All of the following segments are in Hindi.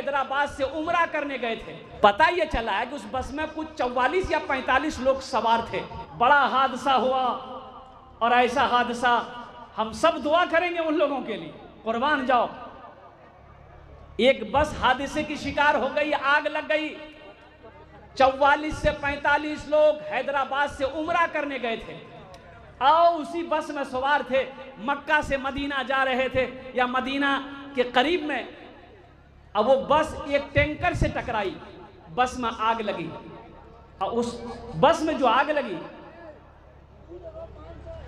हैदराबाद से उम्रा करने गए थे। पता ये चला है कि उस बस में कुछ 44 या 45 लोग सवार थे। बड़ा हादसा हुआ और ऐसा हादसा हम सब दुआ करेंगे उन लोगों के लिए, कुर्बान जाओ। एक बस हादसे की शिकार हो गई, आग लग गई। 44 से 45 लोग हैदराबाद से उम्रा करने गए थे और उसी बस में सवार थे। मक्का से मदीना जा रहे थे या मदीना के करीब में। अब वो बस एक टैंकर से टकराई, बस में आग लगी और उस बस में जो आग लगी,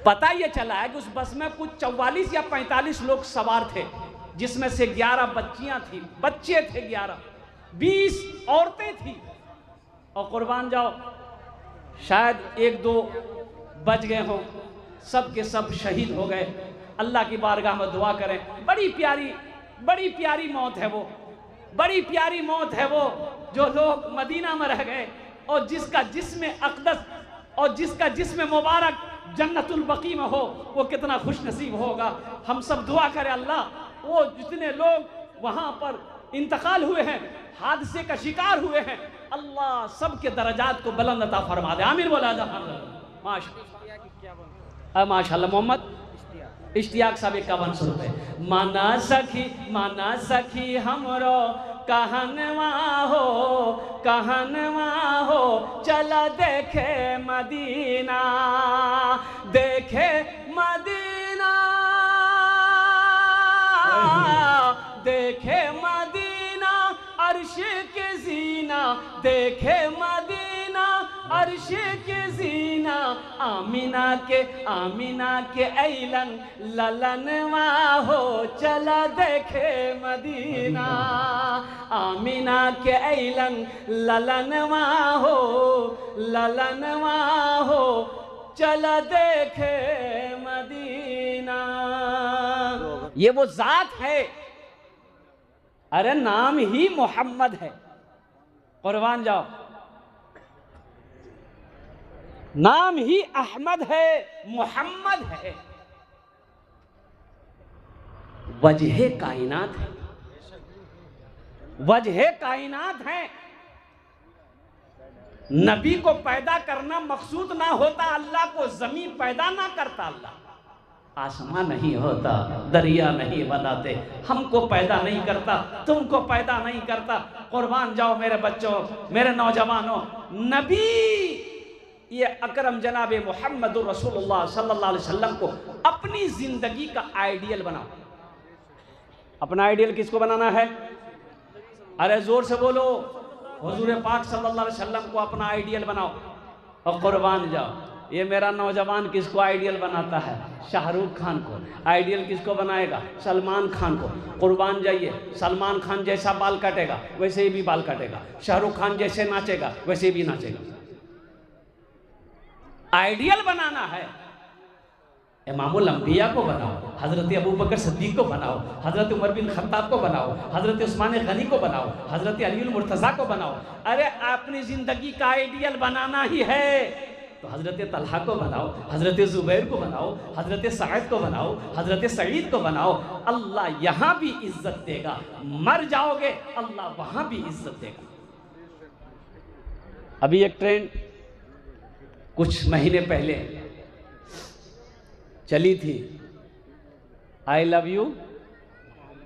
पता ये चला है कि उस बस में कुछ 44 या 45 लोग सवार थे, जिसमें से 11 बच्चियां थी, बच्चे थे 11, 20 औरतें थी। और कुर्बान जाओ, शायद 1-2 बच गए हों, सब के सब शहीद हो गए। अल्लाह की बारगाह में दुआ करें। बड़ी प्यारी मौत है वो, बड़ी प्यारी मौत है वो, जो लोग मदीना में रह गए और जिसका जिस्म अक़दस और जिसका जिस्म मुबारक जन्नतुल बकी में हो, वो कितना खुश नसीब होगा। हम सब दुआ करें अल्लाह, वो जितने लोग वहाँ पर इंतकाल हुए हैं, हादसे का शिकार हुए हैं, अल्लाह सबके दर्जात को बुलंद अता फरमा दे। आमीन बोला जा। माशाअल्लाह। मोहम्मद इश्तियाक साहब 5100 रुपये। माना सखी हमरो कहनवा हो, चला देखे मदीना, देखे मदीना, देखे मदीना अर्श के जीना, देखे मदीना अर्श के जीना, आमीना के ऐलन ललनवा हो, चला देखे मदीना, आमीना के ऐलन ललनवा हो, चला देखे मदीना। ये वो जात है, अरे नाम ही मोहम्मद है, कुर्बान जाओ। नाम ही अहमद है, मोहम्मद है, वजह कायनात है, वजह कायनात है। नबी को पैदा करना मकसूद ना होता, अल्लाह को जमीन पैदा ना करता, अल्लाह आसमां नहीं होता, दरिया नहीं बनाते, हमको पैदा नहीं करता, तुमको पैदा नहीं करता। कुर्बान जाओ मेरे बच्चों, मेरे नौजवानों, नबी ये अकरम जनाब मोहम्मद रसूलुल्लाह सल्लल्लाहु अलैहि वसल्लम को अपनी जिंदगी का आइडियल बनाओ। अपना आइडियल किसको बनाना है? अरे जोर से बोलो, हुजूर पाक सल्लल्लाहु अलैहि वसल्लम को अपना आइडियल बनाओ। और कुर्बान जाओ, ये मेरा नौजवान किसको आइडियल बनाता है? शाहरुख खान को। आइडियल किसको बनाएगा? सलमान खान को। कुर्बान जाइए, सलमान खान जैसा बाल काटेगा वैसे ही भी बाल काटेगा, शाहरुख खान जैसे नाचेगा वैसे भी नाचेगा। आइडियल बनाना है, इमामुल अंबिया को बनाओ, हजरत अबू बकर सिद्दीक को बनाओ, हजरत उमर बिन खत्ताब को बनाओ, हजरत उस्मान गनी को बनाओ, हजरत अली मुर्तज़ा को बनाओ। अरे अपनी जिंदगी का आइडियल बनाना ही है तो हजरत तलहा को बनाओ, हजरत जुबैर को बनाओ, हजरत सईद को बनाओ, हजरत सईद को बनाओ। अल्लाह यहाँ भी इज्जत देगा, मर जाओगे अल्लाह वहाँ भी इज्जत देगा। अभी एक ट्रेंड कुछ महीने पहले चली थी, आई लव यू,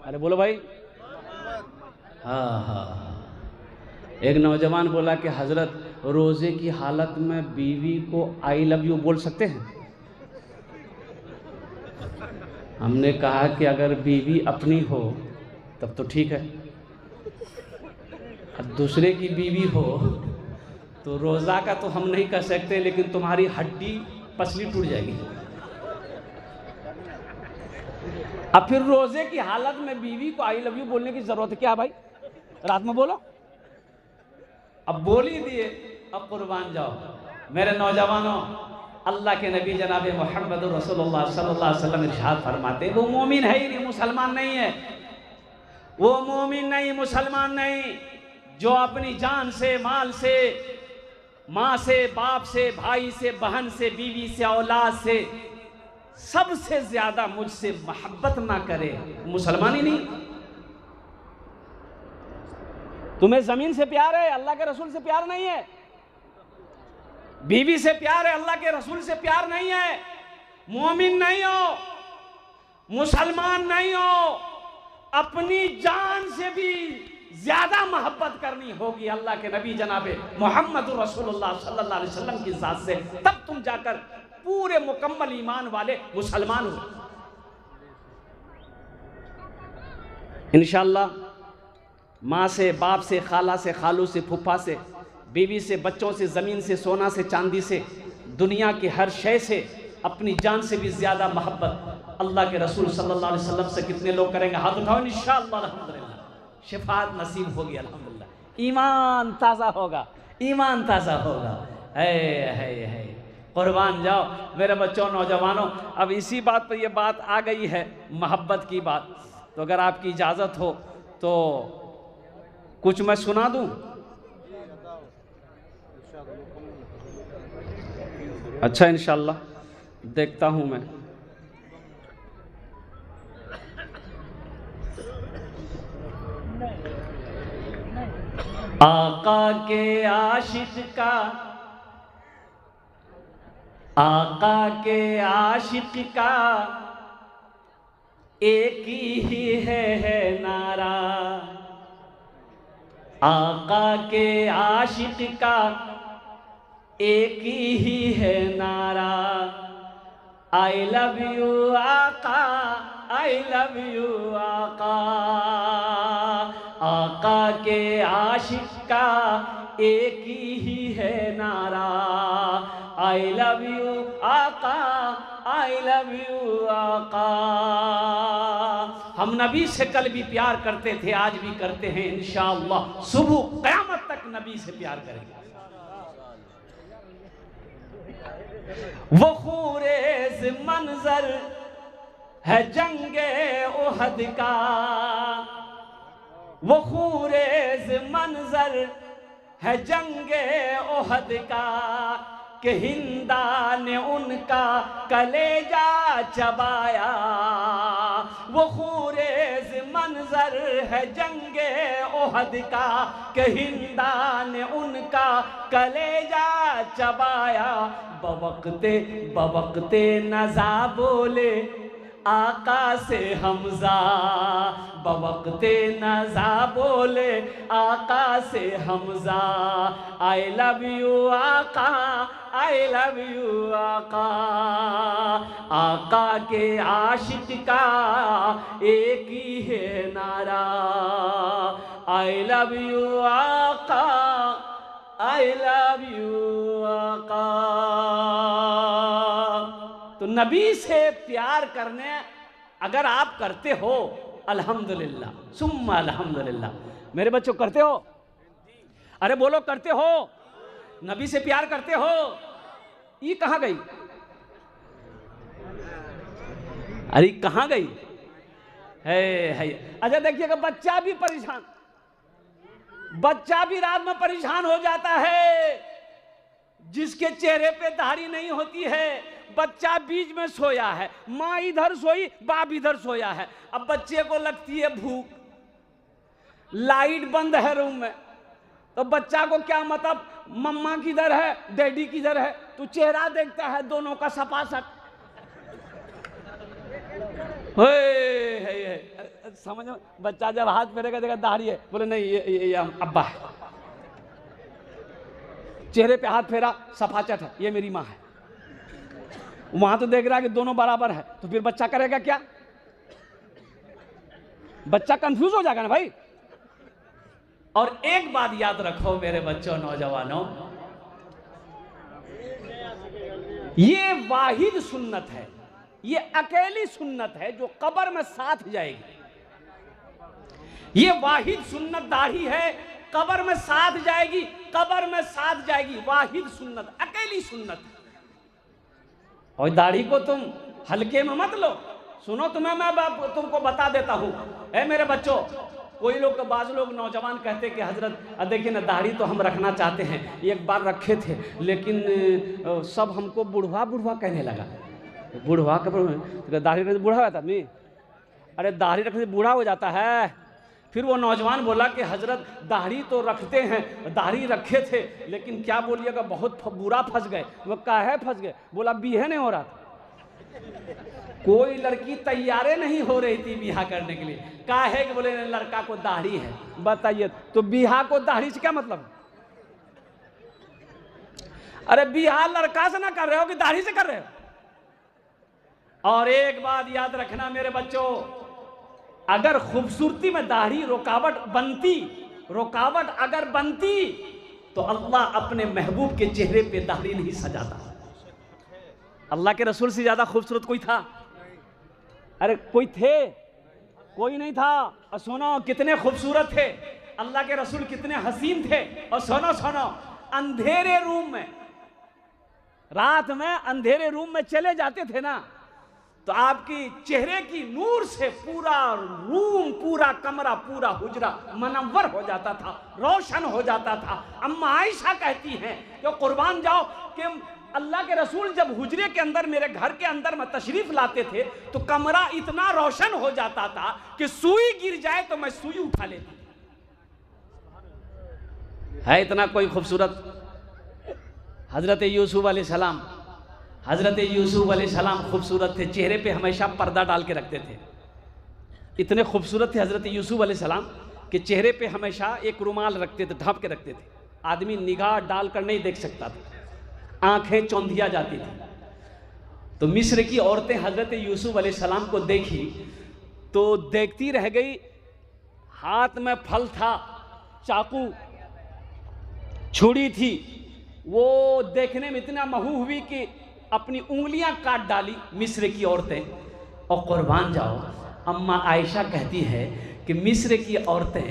अरे बोलो भाई, हाँ। एक नौजवान बोला कि हजरत रोजे की हालत में बीवी को आई लव यू बोल सकते हैं? हमने कहा कि अगर बीवी अपनी हो तब तो ठीक है, अब दूसरे की बीवी हो तो रोज़ा का तो हम नहीं कर सकते, लेकिन तुम्हारी हड्डी पसली टूट जाएगी। अब फिर रोजे की हालत में बीवी को आई लव यू बोलने की जरूरत क्या भाई? रात में बोलो, अब बोल ही दिए। अब कुर्बान जाओ मेरे नौजवानों, अल्लाह के नबी जनाब मोहम्मद रसूलुल्लाह सल्लल्लाहु अलैहि वसल्लम इरशाद फरमाते, वो मोमिन है ही नहीं, मुसलमान नहीं है, वो मोमिन नहीं, मुसलमान नहीं, जो अपनी जान से, माल से, माँ से, बाप से, भाई से, बहन से, बीवी से, औलाद से सबसे ज्यादा मुझसे मोहब्बत ना करे, मुसलमान ही नहीं। तुम्हें जमीन से प्यार है, अल्लाह के रसूल से प्यार नहीं है। बीवी से प्यार है, अल्लाह के रसूल से प्यार नहीं है। मोमिन नहीं हो, मुसलमान नहीं हो, अपनी जान से भी ज्यादा मोहब्बत करनी होगी अल्लाह के नबी जनाबे मोहम्मद रसूलुल्लाह सल्लल्लाहु अलैहि वसल्लम की जात से, तब तुम जाकर पूरे मुकम्मल ईमान वाले मुसलमान हो। इंशाअल्लाह माँ से, बाप से, खाला से, खालू से, फूफा से, बीवी से, बच्चों से, ज़मीन से, सोना से, चांदी से, दुनिया की हर शय से, अपनी जान से भी ज़्यादा मोहब्बत अल्लाह के रसूल सल्लल्लाहु अलैहि वसल्लम से कितने लोग करेंगे? हाथ उठाओ। इंशाअल्लाह अल्हम्दुलिल्लाह शिफात नसीब होगी, अल्हम्दुलिल्लाह ईमान ताज़ा होगा, ईमान ताज़ा होगा। है कुर्बान जाओ मेरे बच्चों, नौजवानों। अब इसी बात पर यह बात आ गई है, मोहब्बत की बात, तो अगर आपकी इजाज़त हो तो कुछ मैं सुना दूं? अच्छा, इंशाअल्लाह देखता हूं मैं। आका के आशिक का, आका के आशिक का एक ही है नारा, आका के आशिक का एक ही है नारा, आई लव यू आका, आई लव यू आका। आका के आशिक का एक ही है नारा, आई लव यू आका, आई लव यू आका। हम नबी से कल भी प्यार करते थे, आज भी करते हैं, इंशाअल्लाह सुबह क़यामत तक नबी से प्यार करेंगे। वो खूरेज मंजर है जंगे उहद का, वो खूरेज मंजर है जंगे उहद का, कि हिंदा ने उनका कलेजा चबाया। वो खूरेज मंजर है जंगे उहद का, कि हिंदा ने उनका कलेजा चबाया। बवक्ते बवक्ते नज़ा बोले आका से हमजा, बवक्ते नज़ा बोले आका से हमजा, आई लव यू आका, आई लव यू आका। आका के आशिक का एक ही है नारा, आई लव यू आका, आई लव यू आका। तो नबी से प्यार करने अगर आप करते हो, अल्हम्दुलिल्लाह सुम्मा अल्हम्दुलिल्लाह। मेरे बच्चों करते हो? अरे बोलो करते हो? नबी से प्यार करते हो? ये कहाँ गई? अरे कहाँ गई है? अच्छा देखिएगा, बच्चा भी परेशान, बच्चा भी रात में परेशान हो जाता है, जिसके चेहरे पे दाढ़ी नहीं होती है। बच्चा बीच में सोया है, माँ इधर सोई, बाप इधर सोया है। अब बच्चे को लगती है भूख, लाइट बंद है रूम में, तो बच्चा को क्या मतलब मम्मा किधर है, डैडी किधर है? तो चेहरा देखता है दोनों का सपासप। समझ में? बच्चा जब हाथ फेरेगा देखा दाढ़ी है, बोले नहीं ये अब्बा है। चेहरे पे हाथ फेरा, सफाचट है, ये मेरी माँ है। वहां तो देख रहा है कि दोनों बराबर है, तो फिर बच्चा करेगा क्या? बच्चा कंफ्यूज हो जाएगा ना भाई। और एक बात याद रखो मेरे बच्चों, नौजवानों, ये वाहिद सुन्नत है, ये अकेली सुन्नत है जो कब्र में साथ जाएगी। ये वाहिद सुन्नत दाढ़ी है, कब्र में साथ जाएगी, कब्र में साथ जाएगी। वाहिद सुन्नत, अकेली सुन्नत। और दाढ़ी को तुम हल्के में मत लो। सुनो, तुम्हें मैं तुमको बता देता हूँ। मेरे बच्चों, कोई लोग, बाज़ लोग नौजवान कहते कि हजरत देखिए ना, दाढ़ी तो हम रखना चाहते हैं, एक बार रखे थे, लेकिन सब हमको बूढ़वा बूढ़वा कहने लगा। बूढ़वा का दाढ़ी रखने बूढ़ा हो जाता आदमी? अरे दाढ़ी रखने से बूढ़ा हो जाता है, फिर वो नौजवान बोला कि हजरत दाढ़ी तो रखते हैं, दाढ़ी रखे थे, लेकिन क्या बोलिएगा बहुत बुरा फंस गए। वो काहे फंस गए? बोला बीहे नहीं हो रहा था, कोई लड़की तैयारे नहीं हो रही थी बिहा करने के लिए। काहे कि बोले लड़का को दाढ़ी है। बताइए तो बिहा को दाढ़ी से क्या मतलब? अरे बिहा लड़का से ना कर रहे हो कि दाढ़ी से कर रहे हो। और एक बात याद रखना मेरे बच्चों, अगर खूबसूरती में दाढ़ी रुकावट अगर बनती तो अल्लाह अपने महबूब के चेहरे पे दाढ़ी नहीं सजाता। अल्लाह के रसूल से ज्यादा खूबसूरत कोई था? अरे कोई थे? कोई नहीं था। और सुनो कितने खूबसूरत थे अल्लाह के रसूल, कितने हसीन थे। और सुनो सुनो, अंधेरे रूम में, रात में अंधेरे रूम में चले जाते थे ना, तो आपकी चेहरे की नूर से पूरा रूम, पूरा कमरा, पूरा हुजरा मनव्वर हो जाता था, रोशन हो जाता था। अम्मा आयशा कहती हैं कि कुर्बान जाओ कि अल्लाह के रसूल जब हुजरे के अंदर, मेरे घर के अंदर में तशरीफ लाते थे तो कमरा इतना रोशन हो जाता था कि सुई गिर जाए तो मैं सुई उठा लेती। है इतना कोई खूबसूरत? हजरत यूसुफ अलैहिस्सलाम, हजरत यूसुफ अलैहिस्सलाम खूबसूरत थे, चेहरे पे हमेशा पर्दा डाल के रखते थे। इतने खूबसूरत थे हजरत यूसुफ अलैहिस्सलाम कि चेहरे पे हमेशा एक रुमाल रखते थे, ढांप के रखते थे, आदमी निगाह डालकर नहीं देख सकता था, आंखें चौंधिया जाती थी। तो मिस्र की औरतें हजरत यूसुफ अलैहिस्सलाम को देखी तो देखती रह गई। हाथ में फल था, चाकू, छुरी थी, वो देखने में इतना महू हुई कि अपनी उंगलियां काट डाली मिस्र की औरतें। और कुर्बान जाओ, अम्मा आयशा कहती है कि मिस्र की औरतें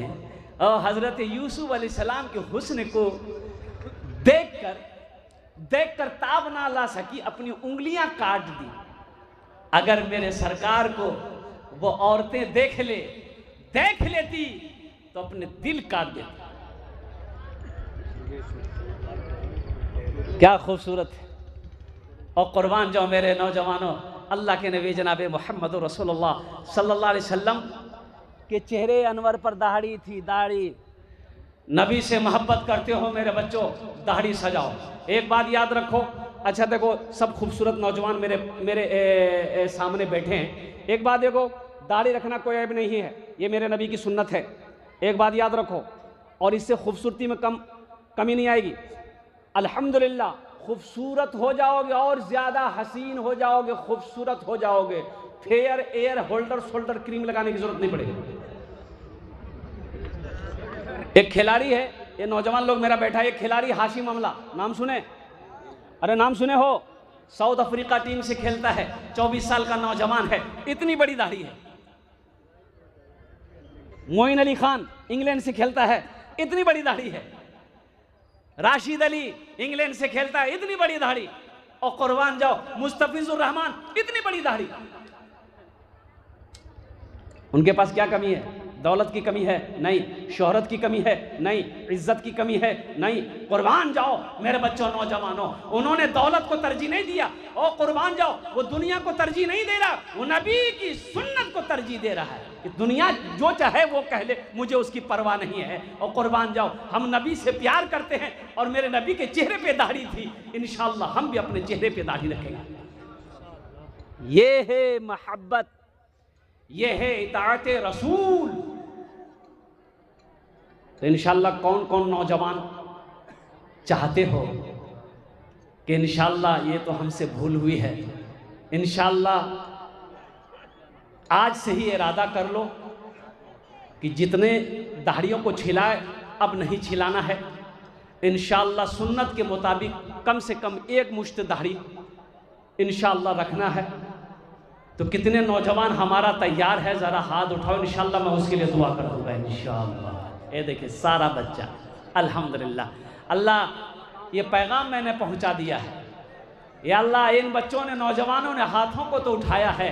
और हजरत यूसुफ अलैहिस्सलाम के हुस्न को देखकर ताब ना ला सकी, अपनी उंगलियां काट दी। अगर मेरे सरकार को वो औरतें देख लेती तो अपने दिल काट देती। क्या खूबसूरत है। और कुर्बान जाओ मेरे नौजवानों, अल्लाह के नबी जनाब मोहम्मद रसूलुल्लाह सल्लल्लाहु अलैहि वसल्लम के चेहरे अनवर पर दाढ़ी थी। दाढ़ी, नबी से मोहब्बत करते हो मेरे बच्चों, दाढ़ी सजाओ। एक बात याद रखो, अच्छा देखो सब खूबसूरत नौजवान मेरे सामने बैठे हैं। एक बात देखो, दाढ़ी रखना कोई ऐब नहीं है, ये मेरे नबी की सुन्नत है। एक बात याद रखो, और इससे खूबसूरती में कमी नहीं आएगी। अल्हम्दुलिल्लाह खूबसूरत हो जाओगे और ज़्यादा हसीन हो जाओगे, खूबसूरत हो जाओगे। Fair air holder shoulder cream लगाने की जरूरत नहीं पड़ेगी। एक खिलाड़ी है, ये नौजवान लोग मेरा बैठा है, एक खिलाड़ी हाशिम अमला, नाम सुने? अरे नाम सुने हो? साउथ अफ्रीका टीम से खेलता है, 24 साल का नौजवान है, इतनी बड़ी दाढ़ी है। मोइन अली खान इंग्लैंड से खेलता है, इतनी बड़ी दाढ़ी है। राशिद अली इंग्लैंड से खेलता है, इतनी बड़ी दाढ़ी। और कुर्बान जाओ मुस्तफिजुर रहमान, इतनी बड़ी दाढ़ी। उनके पास क्या कमी है? दौलत की कमी है? नहीं। शोहरत की कमी है? नहीं। इज्जत की कमी है? नहीं। कुर्बान जाओ मेरे बच्चों, नौजवानों, उन्होंने दौलत को तरजीह नहीं दिया। और कुर्बान जाओ, वो दुनिया को तरजीह नहीं दे रहा, वो नबी की सुन्नत को तरजीह दे रहा है कि दुनिया जो चाहे वो कह ले, मुझे उसकी परवाह नहीं है। और कुर्बान जाओ, हम नबी से प्यार करते हैं और मेरे नबी के चेहरे पे दाढ़ी थी, इंशाअल्लाह हम भी अपने चेहरे पे दाढ़ी रखेंगे। ये है मोहब्बत, ये है इताअत रसूल। तो इंशाअल्लाह कौन कौन नौजवान चाहते हो कि इंशाअल्लाह ये तो हमसे भूल हुई है, इंशाअल्लाह आज से ही इरादा कर लो कि जितने दाढ़ियों को छिलाए अब नहीं छिलाना है। इंशाअल्लाह सुन्नत के मुताबिक कम से कम एक मुश्त दाढ़ी इंशाअल्लाह रखना है। तो कितने नौजवान हमारा तैयार है, ज़रा हाथ उठाओ, इंशाअल्लाह मैं उसके लिए दुआ कर दूंगा इंशाअल्लाह। ये देखिए सारा बच्चा, अल्हम्दुलिल्लाह। अल्लाह ये पैगाम मैंने पहुंचा दिया है। या अल्लाह इन बच्चों ने, नौजवानों ने हाथों को तो उठाया है,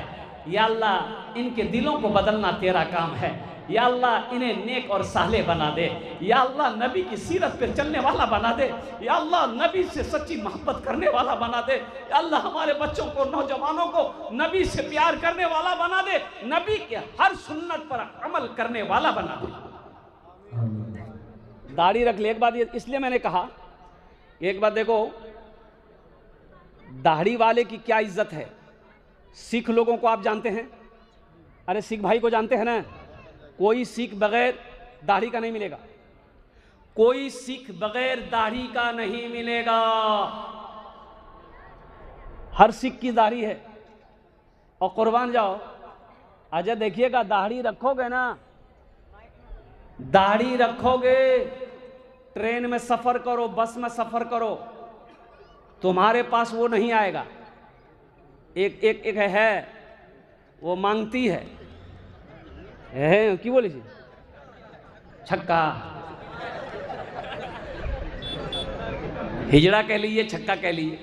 या अल्लाह इनके दिलों को बदलना तेरा काम है। या अल्लाह इन्हें नेक और साले बना दे, या अल्लाह नबी की सीरत पर चलने वाला बना दे, या अल्लाह नबी से सच्ची मोहब्बत करने वाला बना दे, या अल्लाह हमारे बच्चों को, नौजवानों को नबी से प्यार करने वाला बना दे, नबी के हर सुन्नत पर अमल करने वाला बना दे। दाढ़ी रख ले। एक बात इसलिए मैंने कहा, एक बात देखो, दाढ़ी वाले की क्या इज्जत है। सिख लोगों को आप जानते हैं, अरे सिख भाई को जानते हैं ना, कोई सिख बगैर दाढ़ी का नहीं मिलेगा, कोई सिख बगैर दाढ़ी का नहीं मिलेगा। हर सिख की दाढ़ी है। और कुर्बान जाओ, अजय देखिएगा, दाढ़ी रखोगे ना, दाढ़ी रखोगे, ट्रेन में सफर करो, बस में सफर करो, तुम्हारे पास वो नहीं आएगा। एक है वो मांगती है की बोली छक्का, हिजड़ा कह लीजिए, छक्का कह लीजिए।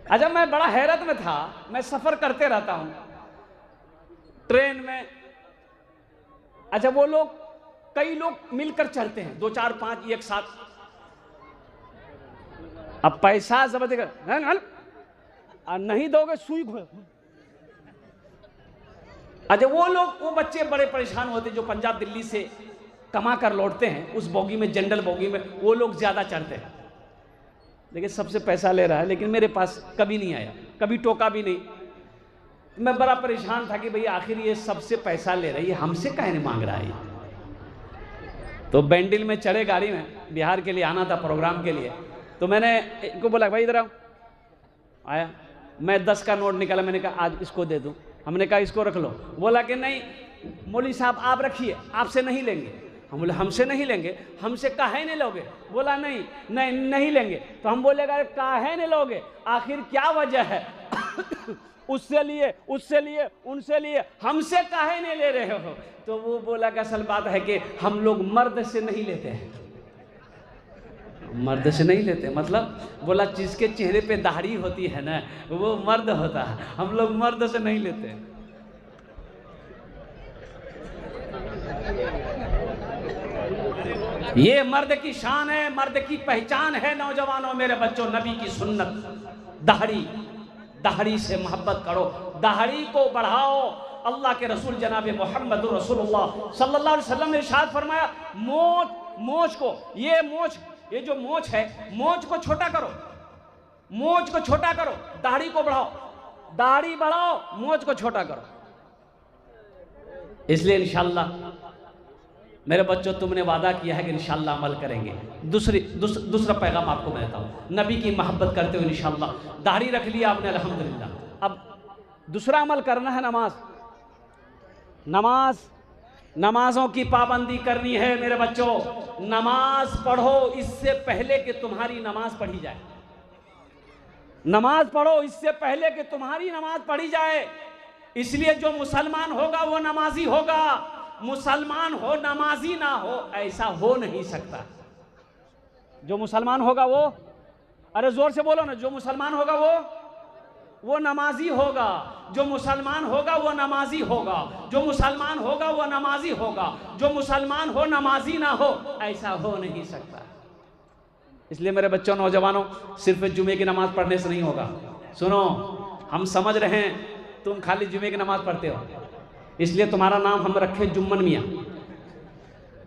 अच्छा, मैं बड़ा हैरत में था, मैं सफर करते रहता हूं ट्रेन में। अच्छा, वो लोग, कई लोग मिलकर चलते हैं, 2 4 5 एक साथ। अब पैसा जबरदस्त नहीं दोगे सुई घो। अच्छा, वो लोग, वो बच्चे बड़े परेशान होते जो पंजाब दिल्ली से कमा कर लौटते हैं, उस बोगी में, जनरल बोगी में, वो लोग ज्यादा चढ़ते हैं। लेकिन सबसे पैसा ले रहा है, लेकिन मेरे पास कभी नहीं आया, कभी टोका भी नहीं। मैं बड़ा परेशान था कि भाई आखिर ये सबसे पैसा ले रही है, हमसे काहे नहीं मांग रहा है। तो बैंडिल में चढ़े गाड़ी में, बिहार के लिए आना था प्रोग्राम के लिए। तो मैंने इनको बोला भाई इधर आओ। आया, मैं 10 का नोट निकाला, मैंने कहा आज इसको दे दूं। हमने कहा इसको रख लो। बोला कि नहीं मौलवी साहब आप रखिए, आपसे नहीं लेंगे। हम बोले हमसे नहीं लेंगे, हमसे काहे नहीं लोगे? बोला नहीं नहीं नहीं लेंगे। तो हम बोलेगा काहे नहीं लोगे, आखिर क्या वजह है? उससे लिए, उससे लिए, उनसे लिए, हमसे काहे नहीं ले रहे हो? तो वो बोला कि असल बात है कि हम लोग मर्द से नहीं लेते हैं। मर्द से नहीं लेते मतलब, बोला जिसके चेहरे पे दाढ़ी होती है ना वो मर्द होता है, हम लोग मर्द से नहीं लेते। ये मर्द की शान है, मर्द की पहचान है। नौजवानों, मेरे बच्चों, नबी की सुन्नत, दाढ़ी, दाढ़ी से मोहब्बत करो, दाढ़ी को बढ़ाओ। अल्लाह के रसूल जनाब मोहम्मद रसूलुल्लाह सल्लल्लाहु अलैहि वसल्लम ने इरशाद फरमाया, मोच को, ये जो मोच है, मोच को छोटा करो, मोच को छोटा करो, दाढ़ी को बढ़ाओ, दाढ़ी बढ़ाओ, मोच को छोटा करो। इसलिए इंशाअल्लाह मेरे बच्चों, तुमने वादा किया है कि इंशाअल्लाह अमल करेंगे। दूसरा पैगाम आपको मैं देता हूँ, नबी की मोहब्बत करते हुए इंशाअल्लाह दाढ़ी रख लिया आपने, अल्हम्दुलिल्लाह। अब दूसरा अमल करना है, नमाजों की पाबंदी करनी है। मेरे बच्चों, नमाज पढ़ो इससे पहले कि तुम्हारी नमाज पढ़ी जाए। नमाज पढ़ो इससे पहले कि तुम्हारी नमाज पढ़ी जाए। इसलिए जो मुसलमान होगा वो नमाजी होगा, मुसलमान हो नमाजी ना हो, ऐसा हो नहीं सकता। जो मुसलमान होगा वो, अरे जोर से बोलो ना, जो मुसलमान होगा वो नमाजी होगा, जो मुसलमान होगा वो नमाजी होगा, जो मुसलमान होगा वो नमाजी होगा, जो मुसलमान हो नमाजी ना हो, ऐसा हो नहीं सकता। इसलिए मेरे बच्चों, नौजवानों, सिर्फ जुमे की नमाज पढ़ने से नहीं होगा। सुनो, हम समझ रहे हैं तुम खाली जुमे की नमाज पढ़ते हो, इसलिए तुम्हारा नाम हम रखे जुम्मन मियाँ।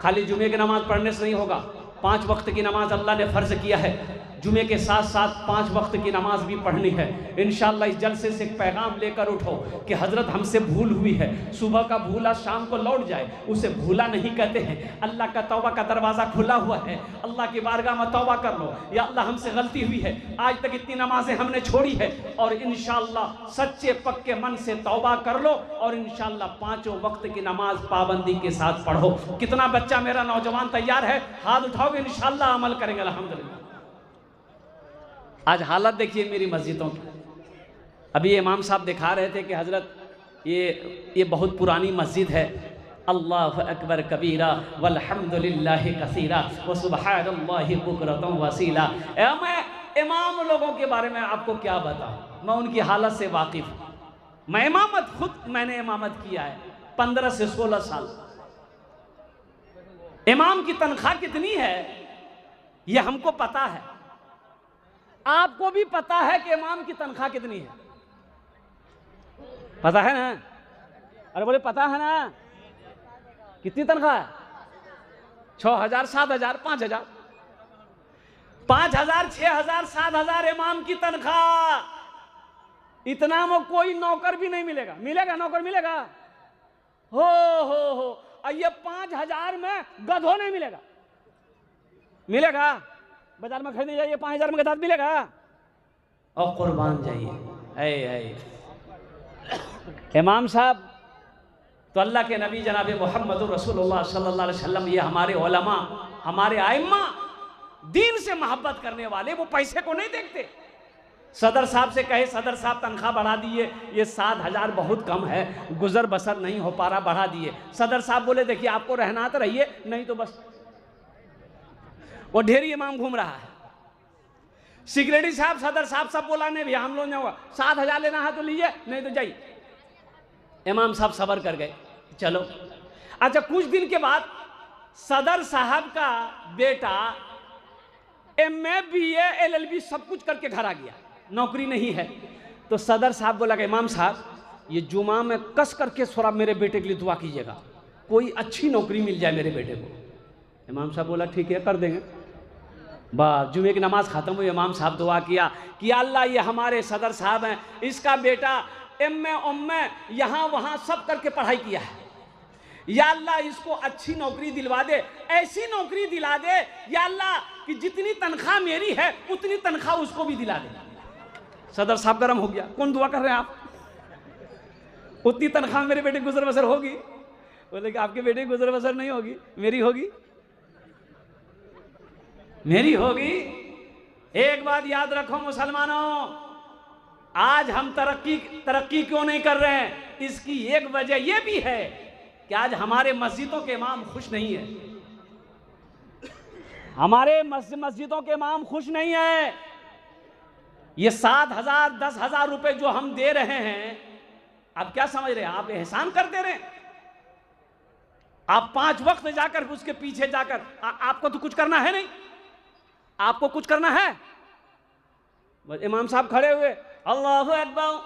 खाली जुमे की नमाज पढ़ने से नहीं होगा। 5 वक्त की नमाज अल्लाह ने फर्ज किया है, जुमे के साथ साथ 5 वक्त की नमाज भी पढ़नी है। इंशाअल्लाह इस जलसे से एक पैगाम लेकर उठो कि हजरत हमसे भूल हुई है, सुबह का भूला शाम को लौट जाए, उसे भूला नहीं कहते हैं। अल्लाह का तौबा का दरवाज़ा खुला हुआ है, अल्लाह की बारगाह में तौबा कर लो, या अल्लाह हमसे गलती हुई है, आज तक इतनी नमाजें हमने छोड़ी है, और इंशाअल्लाह सच्चे पक्के मन से तौबा कर लो, और इंशाअल्लाह 5 वक्त की नमाज पाबंदी के साथ पढ़ो। कितना बच्चा मेरा नौजवान तैयार है? हाथ उठाओगे, इंशाअल्लाह अमल करेंगे अल्हम्दुलिल्लाह। आज हालत देखिए मेरी मस्जिदों की। अभी इमाम साहब दिखा रहे थे कि हजरत ये बहुत पुरानी मस्जिद है। अल्लाह अकबर कबीरा वल्हम्दुलिल्लाहि कसीरा व सुब्हानल्लाहि बुकरतन वसीला। मैं इमाम लोगों के बारे में आपको क्या बताऊं, मैं उनकी हालत से वाकिफ हूँ। मैं इमामत, खुद मैंने इमामत किया है, 15 से 16 साल। इमाम की तनख्वाह कितनी है ये हमको पता है, आपको भी पता है कि इमाम की तनख्वाह कितनी है, पता है ना? अरे बोले पता है ना? कितनी तनख्वाह है? 6,000, 7,000, 5,000, 5,000, 6,000, 7,000 इमाम की तनख्वाह। इतना में कोई नौकर भी नहीं मिलेगा। मिलेगा नौकर? मिलेगा? हो और ये 5,000 में गधो नहीं मिलेगा। मिलेगा? बाजार में खरीदने जाइए 5,000 में गधा मिलेगा? और कुर्बान जाइए। इमाम साहब तो अल्लाह के नबी जनाब मोहम्मद रसूलुल्लाह सल्लल्लाहु अलैहि वसल्लम, ये हमारे उलमा, हमारे आइम्मा, दीन से मोहब्बत करने वाले, वो पैसे को नहीं देखते। सदर साहब से कहे सदर साहब तनख्वाह बढ़ा दिए, ये 7,000 बहुत कम है, गुजर बसर नहीं हो पा रहा, बढ़ा दिए। सदर साहब बोले देखिए आपको रहना तो रहिए, नहीं तो बस। वो ढेरी इमाम घूम रहा है। सिक्योरिटी साहब, सदर साहब सब बोला नहीं भैया हम लोग नहीं होगा, 7,000 लेना है तो लीजिए, नहीं तो जाइए। इमाम साहब सबर कर गए, चलो। अच्छा, कुछ दिन के बाद सदर साहब का बेटा MA BA LLB सब कुछ करके घर आ गया, नौकरी नहीं है। तो सदर साहब बोला कि इमाम साहब ये जुमा में कस करके थोड़ा मेरे बेटे के लिए दुआ कीजिएगा, कोई अच्छी नौकरी मिल जाए मेरे बेटे को। इमाम साहब बोला ठीक है कर देंगे। बस जुमे की नमाज खत्म हुई, इमाम साहब दुआ किया कि अल्लाह ये हमारे सदर साहब हैं, इसका बेटा MA यहाँ वहाँ सब करके पढ़ाई किया है, या अल्लाह इसको अच्छी नौकरी दिलवा दे, ऐसी नौकरी दिला दे या अल्लाह कि जितनी तनख्वाह मेरी है उतनी तनख्वाह उसको भी दिला दे। सदर साहब गर्म हो गया, कौन दुआ कर रहे हैं आप? उतनी तनख्वाह मेरे बेटे गुजर बसर होगी? बोले कि आपके बेटे गुजर बसर नहीं होगी, मेरी होगी, मेरी होगी। एक बात याद रखो मुसलमानों, आज हम तरक्की क्यों नहीं कर रहे हैं? इसकी एक वजह यह भी है कि आज हमारे मस्जिदों के इमाम खुश नहीं है। हमारे मस्जिदों के इमाम खुश नहीं है। ये 7,000 10,000 रुपए जो हम दे रहे हैं, आप क्या समझ रहे हैं? आप एहसान कर दे रहे हैं। आप 5 वक्त जाकर उसके पीछे जाकर आपको तो कुछ करना है नहीं, आपको कुछ करना है। बस इमाम साहब खड़े हुए, अल्लाहु अकबर,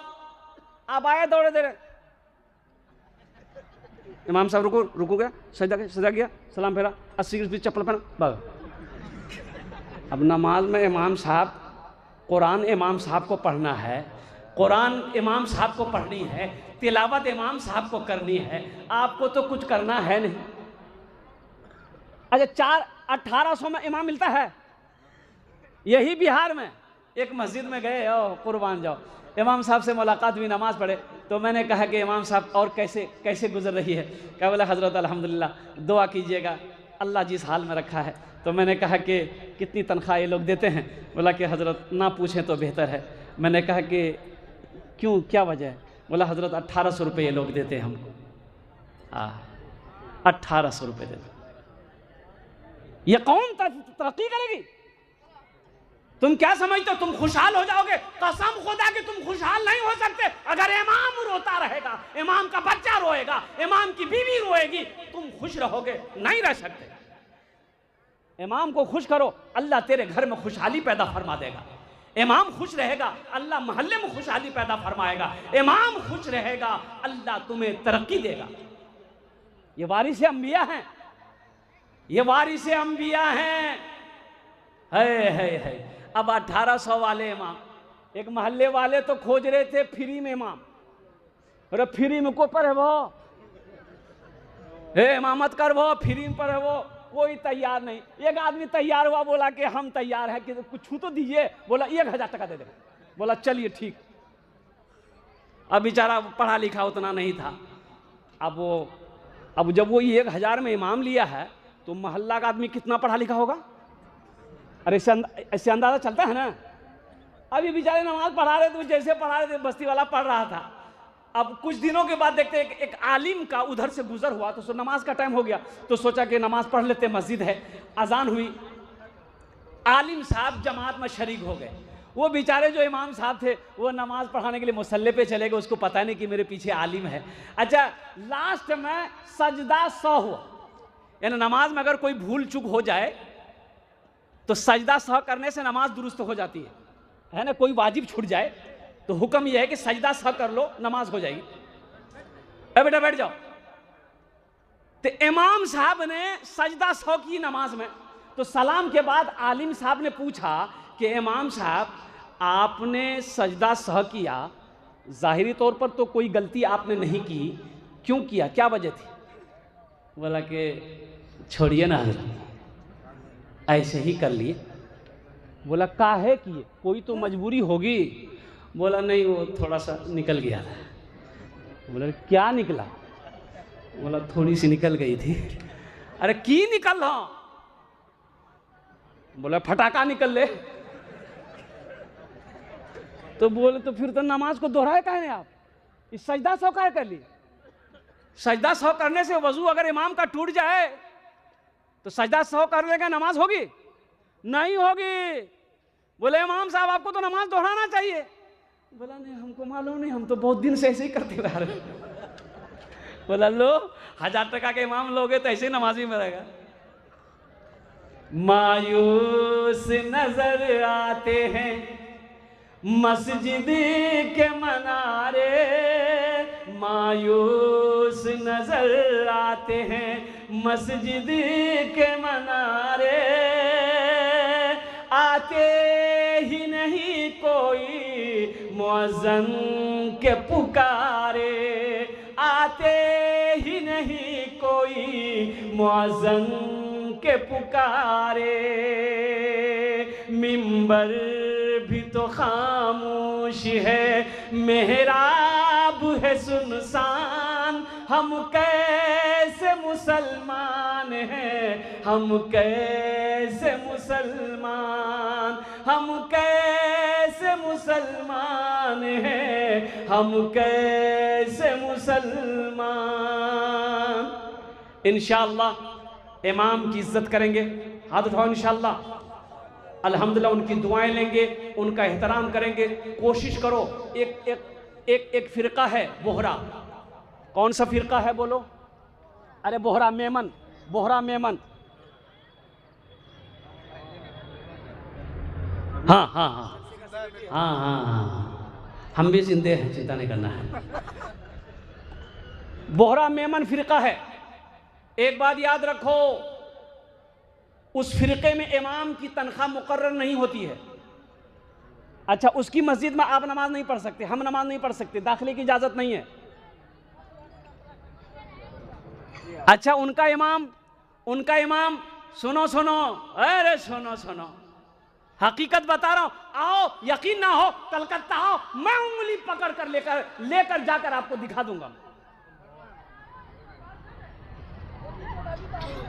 आप आए दौड़े दे रहे। इमाम साहब रुको गया, सजा गया, सलाम फेरा, 80 की चप्पल पहना, बस। अब नमाज में इमाम साहब, कुरान इमाम साहब को पढ़ना है, कुरान इमाम साहब को पढ़नी है, तिलावत इमाम साहब को करनी है, आपको तो कुछ करना है नहीं। अच्छा 1800 में इमाम मिलता है। यही बिहार में एक मस्जिद में गए, कुर्बान जाओ, इमाम साहब से मुलाकात हुई, नमाज पढ़े, तो मैंने कहा कि इमाम साहब और कैसे गुजर रही है? क्या बोला? हज़रत अल्हम्दुलिल्लाह, दुआ कीजिएगा, अल्लाह जिस हाल में रखा है। तो मैंने कहा कि कितनी तनख्वाह ये लोग देते हैं? बोला कि हज़रत ना पूछें तो बेहतर है। मैंने कहा कि क्यों, क्या वजह है? बोला हज़रत 1800 रुपये ये लोग देते हैं हमको। 1800 रुपये देते। ये कौन तरक्की करेगी? तुम क्या समझते हो तुम खुशहाल हो जाओगे? कसम खुदा कि तुम खुशहाल नहीं हो सकते। अगर इमाम रोता रहेगा, इमाम का बच्चा रोएगा, इमाम की बीवी रोएगी, तुम खुश रहोगे? नहीं रह सकते। इमाम को खुश करो, अल्लाह तेरे घर में खुशहाली पैदा फरमा देगा। इमाम खुश रहेगा, अल्लाह मोहल्ले में खुशहाली पैदा फरमाएगा। इमाम खुश रहेगा, अल्लाह तुम्हें तरक्की देगा। ये वारिस अंबिया हैं, ये वारिस अंबिया हैं। है। अब 1800 वाले इमाम, एक मोहल्ले वाले तो खोज रहे थे फ्री में इमाम। अरे फ्री में को पर है वो, इमामत कर वो, फ्री में पर है वो, कोई तैयार नहीं। एक आदमी तैयार हुआ, बोला कि हम तैयार हैं, कि कुछ तो दीजिए। बोला 1000 टका दे दे। बोला चलिए ठीक। अब बेचारा पढ़ा लिखा उतना नहीं था। अब जब वो 1000 में इमाम लिया है तो मोहल्ला का आदमी कितना पढ़ा लिखा होगा? अरे ऐसे अंदाजा चलता है ना। अभी बेचारे नमाज पढ़ा रहे थे, जैसे पढ़ा रहे थे बस्ती वाला पढ़ रहा था। अब कुछ दिनों के बाद देखते एक आलिम का उधर से गुजर हुआ, तो नमाज का टाइम हो गया, तो सोचा कि नमाज पढ़ लेते, मस्जिद है। अजान हुई, आलिम साहब जमात में शरीक हो गए। वो बेचारे जो इमाम साहब थे वो नमाज पढ़ाने के लिए मुसल्ले पे चले गए, उसको पता नहीं कि मेरे पीछे आलिम है। अच्छा, लास्ट में सजदा 100 हुआ, यानी नमाज में अगर कोई भूल चूक हो जाए तो सजदा 100 करने से नमाज दुरुस्त हो जाती है ना। कोई वाजिब छूट जाए तो हुक्म यह है कि सजदा 100 कर लो, नमाज हो जाएगी। ए बेटा बैठ जाओ। तो इमाम साहब ने सजदा 100 की नमाज में, तो सलाम के बाद आलिम साहब ने पूछा कि इमाम साहब आपने सजदा 100 किया, जाहिरी तौर पर तो कोई गलती आपने नहीं की, क्यों किया, क्या वजह थी? बोला कि छोड़िए ना, ऐसे ही कर लिए। बोला काहे किए, कोई तो मजबूरी होगी? बोला नहीं, वो थोड़ा सा निकल गया। बोला क्या निकला? बोला थोड़ी सी निकल गई थी। अरे की निकल रहा? बोला फटाका निकल ले। तो बोले तो फिर तो नमाज को दोहराए काहे नहीं आप, इस सजदा 100 काहे कर ली? सजदा 100 करने से वजू अगर इमाम का टूट जाए तो सजदा 100 करने का नमाज होगी? नहीं होगी। बोले इमाम साहब आपको तो नमाज दोहराना चाहिए। बोला नहीं हमको मालूम नहीं, हम तो बहुत दिन से ऐसे ही करते रह रहे। बोला लो 1000 टका के इमाम लोगे तो ऐसे ही नमाजी में रहेगा। मायूस नजर आते हैं मस्जिद के मनारे, मायूस नजर आते हैं मस्जिद के मनारे, आते ही नहीं कोई मुअज्जिन के पुकारे, आते ही नहीं कोई मुअज्जिन के पुकारे, मिंबर भी तो खामोश है, मेहराब है सुनसान, हम कैसे मुसलमान हैं, हम कैसे मुसलमान, हम कैसे मुसलमान हैं, हम कैसे मुसलमान। इंशाअल्लाह इमाम की इज्जत करेंगे, हाथ उठाओ इंशाअल्लाह। अल्हम्दुलिल्लाह उनकी दुआएं लेंगे, उनका एहतराम करेंगे। कोशिश करो, एक फिरका है बोहरा, कौन सा फिरका है बोलो? अरे बोहरा मेमन, बोहरा मेमन, हाँ हाँ हाँ हाँ हाँ हाँ, हम भी जिंदे हैं, चिंता नहीं करना है। बोहरा मेमन फिरका है। एक बात याद रखो, उस फिरके में इमाम की तनख्वाह मुकर्रर नहीं होती है। अच्छा, उसकी मस्जिद में आप नमाज नहीं पढ़ सकते, हम नमाज नहीं पढ़ सकते, दाखिले की इजाजत नहीं है। अच्छा, उनका इमाम सुनो सुनो, अरे सुनो सुनो, हकीकत बता रहा हूं, आओ, यकीन ना हो कलकत्ता आओ, मैं उंगली पकड़ कर लेकर जाकर आपको दिखा दूंगा।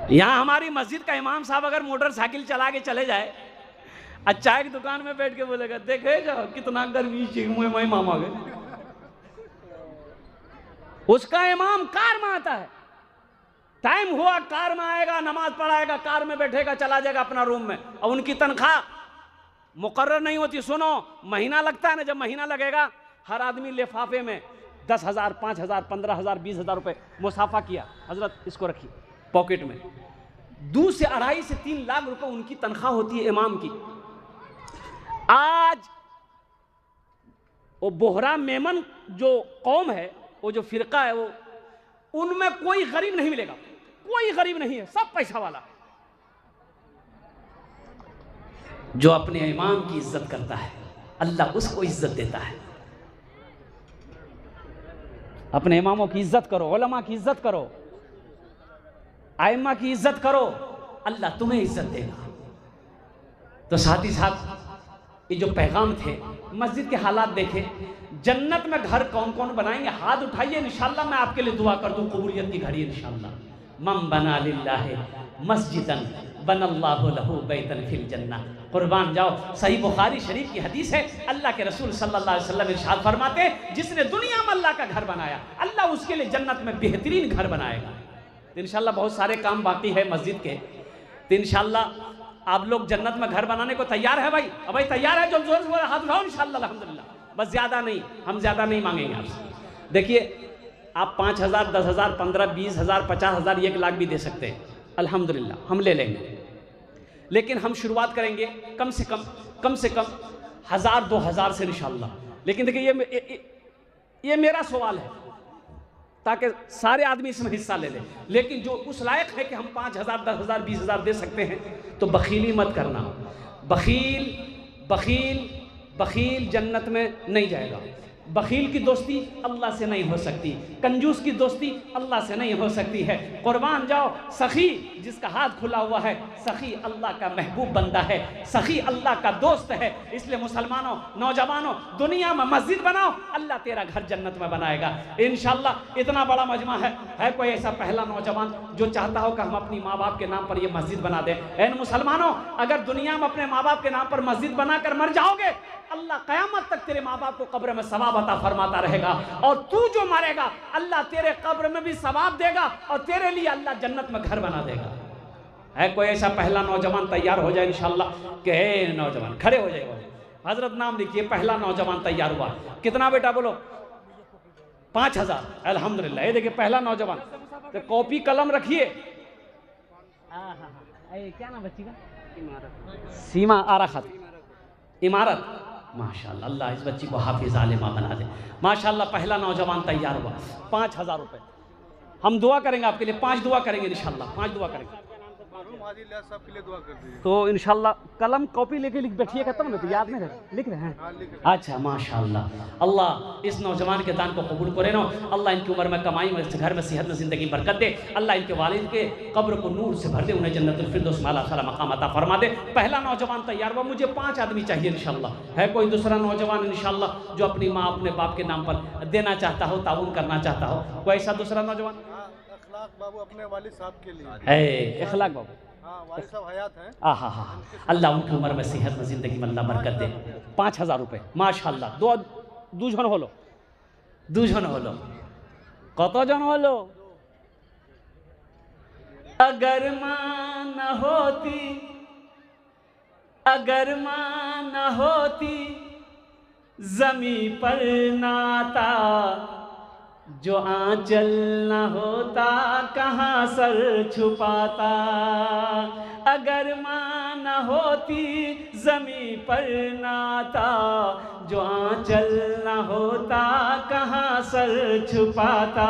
यहां हमारी मस्जिद का इमाम साहब अगर मोटरसाइकिल चला के चले जाए, चाय की दुकान में बैठ के बोलेगा देखे जाओ कितना गर्मी मैं मामा गए। उसका इमाम कार में आता है, टाइम हुआ कार में आएगा, नमाज पढ़ाएगा, कार में बैठेगा, चला जाएगा अपना रूम में, और उनकी तनख्वाह मुकर्रर नहीं होती। सुनो, महीना लगता है ना, जब महीना लगेगा हर आदमी लिफाफे में 10,000, 5,000, 15,000, 20,000 रुपए मुसाफा किया, हजरत इसको रखिए पॉकेट में। 2 से 2.5 से 3 लाख रुपए उनकी तनख्वाह होती है इमाम की। आज वो बोहरा मेमन जो कौम है, वो जो फिरका है, वो उनमें कोई गरीब नहीं मिलेगा, कोई गरीब नहीं है, सब पैसा वाला। जो अपने इमाम की इज्जत करता है अल्लाह उसको इज्जत देता है। अपने इमामों की इज्जत करो, उलमा की इज्जत करो, आइम्मा की इज्जत करो, अल्लाह तुम्हें इज्जत देगा। तो साथ ही साथ ये जो पैगाम थे, मस्जिद के हालात देखे, जन्नत में घर कौन कौन बनाएंगे, हाथ उठाइए, इंशाअल्लाह मैं आपके लिए दुआ कर दूं, कबूलियत की घड़ी इंशाअल्लाह। मम बना लिल्लाहि मस्जिदन बनल्लाहु लहू बैतन फिल जन्नह। कुर्बान जाओ, सही बुखारी शरीफ की हदीस है, अल्लाह के रसूल सल्लल्लाहु अलैहि वसल्लम इरशाद फरमाते हैं, जिसने दुनिया में अल्लाह का घर बनाया, अल्लाह उसके लिए जन्नत में बेहतरीन घर बनाएगा। तो इंशाअल्लाह बहुत सारे काम बाकी है मस्जिद के, तो इंशाअल्लाह आप लोग जन्नत में घर बनाने को तैयार है भाई? अब भाई तैयार है? जो जोर से हाथ उठाओ इंशाअल्लाह अल्हम्दुलिल्लाह। बस ज़्यादा नहीं, हम ज़्यादा नहीं मांगेंगे आपसे। देखिए आप 5,000, 10,000, 15, 20,000, 50,000, 1 लाख भी दे सकते हैं, अल्हम्दुलिल्लाह हम ले लेंगे। लेकिन हम शुरुआत करेंगे कम से कम 1,000, 2,000 से इंशाअल्लाह। लेकिन देखिए ये मेरा सवाल है ताकि सारे आदमी इसमें हिस्सा ले लें। लेकिन जो उस लायक है कि हम 5,000, 10,000, 20,000 दे सकते हैं तो बखीली मत करना। बखील जन्नत में नहीं जाएगा। बखील की दोस्ती अल्लाह से नहीं हो सकती, कंजूस की दोस्ती अल्लाह से नहीं हो सकती है। कुर्बान जाओ, सखी जिसका हाथ खुला हुआ है, सखी अल्लाह का महबूब बंदा है, सखी अल्लाह का दोस्त है। इसलिए मुसलमानों, नौजवानों, दुनिया में मस्जिद बनाओ, अल्लाह तेरा घर जन्नत में बनाएगा इंशाअल्लाह। इतना बड़ा मजमा है कोई ऐसा पहला नौजवान जो चाहता हो कि हम अपनी माँ बाप के नाम पर ये मस्जिद बना दें? ऐन मुसलमानों, अगर दुनिया में अपने माँ बाप के नाम पर मस्जिद बनाकर मर जाओगे, अल्लाह क़यामत तक तेरे माँ बाप को कब्र में सवाब अता फरमाता रहेगा। और तू जो मरेगा अल्लाह तेरे कब्र में भी सवाब देगा और तेरे लिए अल्लाह जन्नत में घर बना देगा। है कोई ऐसा पहला नौजवान? तैयार हो जाए इंशाअल्लाह। के नौजवान खड़े हो जाएगा, हजरत नाम लिखिए। पहला नौजवान तैयार हुआ। कितना बेटा बोलो? 5,000, अल्हम्दुलिल्लाह। ये देखिए पहला नौजवान। तो कॉपी कलम रखिए। क्या नाम बच्ची का? सीमा आरा खातून, इमारत। माशाल्लाह, अल्लाह इस बच्ची को हाफिज आलिमा बना दे। माशाल्लाह पहला नौजवान तैयार हुआ। 5,000 रुपये हम दुआ करेंगे आपके लिए। 5 दुआ करेंगे इंशाल्लाह, 5 दुआ करेंगे। तो इंशाल्लाह कलम कॉपी लेके लिख बैठिए, खत्म में तो याद नहीं रहे, लिख रहे हैं। अच्छा माशाल्लाह, अल्लाह इस नौजवान के दान को कबूल करे ना। अल्लाह इनकी उम्र में, कमाई में, घर में, सेहत में, ज़िंदगी बरकत दे। अल्लाह इनके वालिद के कब्र को नूर से भर दे, उन्हें जन्नतुल फिरदौस में आला मकाम अता फरमा दे। पहला नौजवान तैयार हुआ। मुझे 5 आदमी चाहिए इंशाल्लाह। है कोई दूसरा नौजवान इंशाल्लाह जो अपनी माँ, अपने बाप के नाम पर देना चाहता हो, ताउन करना चाहता हो? कोई ऐसा दूसरा नौजवान? इखलाक बाबू अपने वालिद साहब के लिए है। इखलाक बाबू, वालिद साहब हयात हैं। हाँ, अल्लाह उनकी उम्र में, सेहत में, ज़िंदगी में अल्लाह बरकत दे। 5,000 रुपये माशाल्लाह। দুজন হলো, দুজন হলো। কতজন হলো? अगर माँ न होती ज़मी पर नाता, जो आंचल न होता कहाँ सर छुपाता। अगर माँ न होती ज़मी पर नाता, जो आंचल न होता कहाँ सर छुपाता।